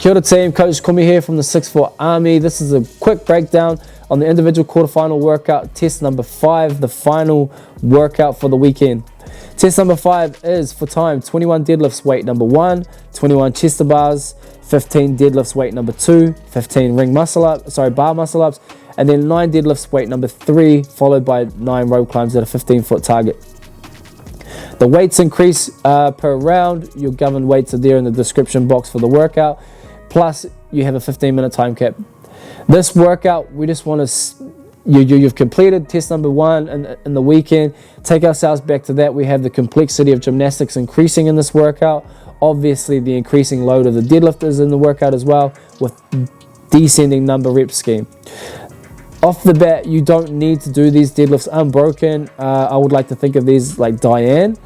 Kia ora team, Coach Kumi here from the 6'4 Army. This is a quick breakdown on the individual quarterfinal workout, test number 5, the final workout for the weekend. Test number 5 is for time 21 deadlifts weight number 1, 21 chest to bars, 15 deadlifts weight number 2, 15 bar muscle ups, and then 9 deadlifts weight number 3, followed by 9 rope climbs at a 15-foot target. The weights increase per round. Your governed weights are there in the description box for the workout. Plus, you have a 15-minute time cap. This workout, we just want to, you've completed test number 1 in the weekend. Take ourselves back to that. We have the complexity of gymnastics increasing in this workout. Obviously, the increasing load of the deadlift is in the workout as well, with descending number rep scheme. Off the bat, you don't need to do these deadlifts unbroken. I would like to think of these like Diane,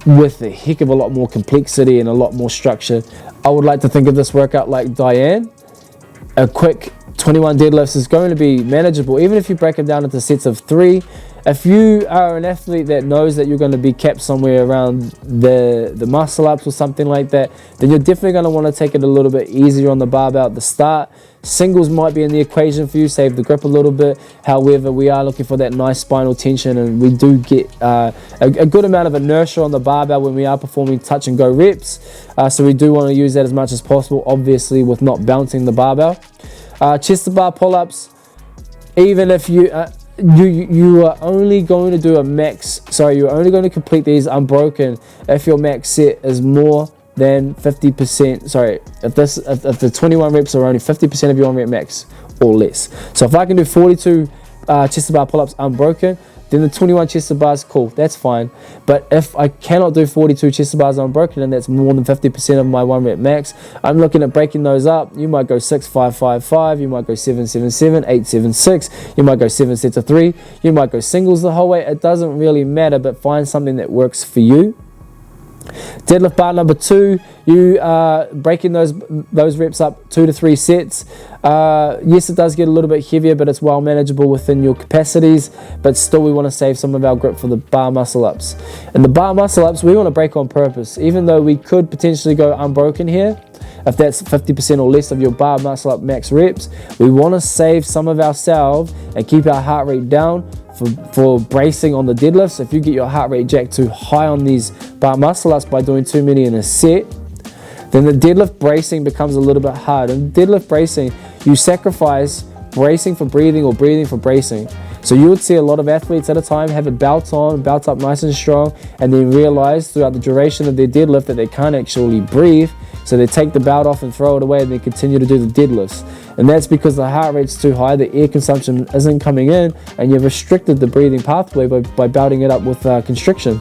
with a heck of a lot more complexity and a lot more structure. I would like to think of this workout like Diane. A quick 21 deadlifts is going to be manageable, even if you break it down into sets of 3. If you are an athlete that knows that you're going to be capped somewhere around the muscle ups or something like that, then you're definitely going to want to take it a little bit easier on the barbell at the start. Singles might be in the equation for you, save the grip a little bit. However, we are looking for that nice spinal tension, and we do get a good amount of inertia on the barbell when we are performing touch and go reps. So we do want to use that as much as possible, obviously with not bouncing the barbell. Chest to bar pull-ups, even if you are only going to do you're only going to complete these unbroken if your max set is more than 50%. If the 21 reps are only 50% of your on rep max or less. So if I can do 42 chest to bar pull-ups unbroken, then the 21 chest to bars, cool, that's fine. But if I cannot do 42 chest to bars unbroken and that's more than 50% of my 1 rep max, I'm looking at breaking those up. You might go 6-5-5-5, you might go 7-7-7, 8-7-6, you might go 7 sets of 3, you might go singles the whole way. It doesn't really matter, but find something that works for you. Deadlift bar number 2, you are breaking those reps up 2 to 3 sets. Yes, it does get a little bit heavier, but it's well manageable within your capacities. But still, we want to save some of our grip for the bar muscle ups. And the bar muscle ups, we want to break on purpose. Even though we could potentially go unbroken here, if that's 50% or less of your bar muscle up max reps, we want to save some of ourselves and keep our heart rate down for bracing on the deadlifts. If you get your heart rate jacked too high on these bar muscle ups by doing too many in a set, then the deadlift bracing becomes a little bit hard. And deadlift bracing, you sacrifice bracing for breathing or breathing for bracing. So you would see a lot of athletes at a time have a belt on, belt up nice and strong, and then realize throughout the duration of their deadlift that they can't actually breathe. So they take the belt off and throw it away, and they continue to do the deadlifts. And that's because the heart rate's too high, the air consumption isn't coming in, and you've restricted the breathing pathway by belting it up with constriction.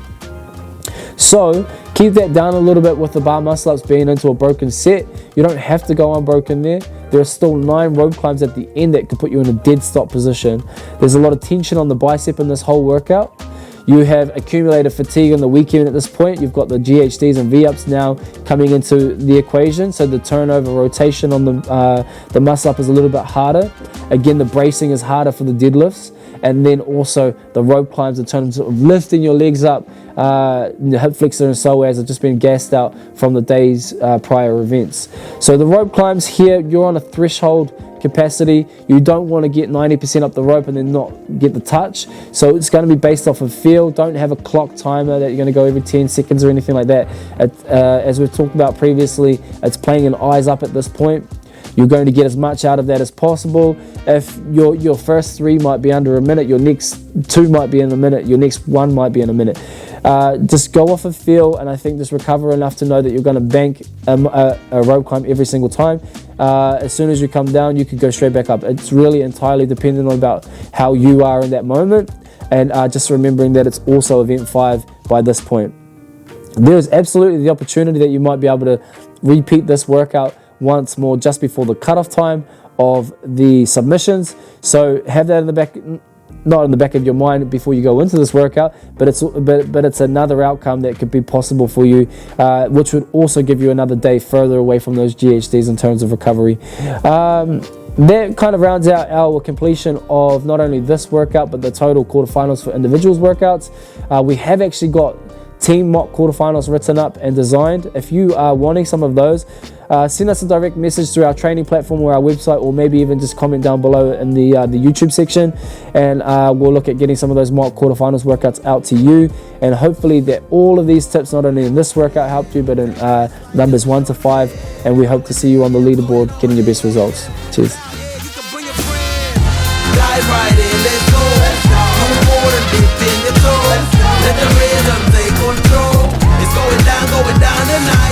So keep that down a little bit with the bar muscle ups being into a broken set. You don't have to go unbroken there. There are still 9 rope climbs at the end that can put you in a dead stop position. There's a lot of tension on the bicep in this whole workout. You have accumulated fatigue on the weekend at this point. You've got the GHDs and V-ups now coming into the equation. So the turnover rotation on the muscle up is a little bit harder. Again, the bracing is harder for the deadlifts. And then also the rope climbs in terms of lifting your legs up. The hip flexor and psoas have just been gassed out from the day's prior events. So the rope climbs here, you're on a threshold capacity. You don't want to get 90% up the rope and then not get the touch. So it's going to be based off of feel. Don't have a clock timer that you're going to go every 10 seconds or anything like that. As we've talked about previously, it's playing an eyes up at this point. You're going to get as much out of that as possible. If your first 3 might be under a minute, your next 2 might be in a minute, your next 1 might be in a minute. Just go off of feel, and I think just recover enough to know that you're going to bank a rope climb every single time. As soon as you come down, you can go straight back up. It's really entirely dependent on about how you are in that moment, and just remembering that it's also event 5 by this point. There is absolutely the opportunity that you might be able to repeat this workout once more just before the cutoff time of the submissions. So have that in the back, not in the back of your mind before you go into this workout, but it's another outcome that could be possible for you, which would also give you another day further away from those GHDs in terms of recovery. That kind of rounds out our completion of not only this workout but the total quarterfinals for individuals workouts. We have actually got team mock quarterfinals written up and designed. If you are wanting some of those, send us a direct message through our training platform or our website, or maybe even just comment down below in the YouTube section, and we'll look at getting some of those mock quarterfinals workouts out to you. And hopefully that all of these tips, not only in this workout, helped you, but in numbers 1 to 5, and we hope to see you on the leaderboard getting your best results. Cheers. Dive right in, let's go. Move forward and dip in your toes. Let the rhythm take control. It's going down tonight.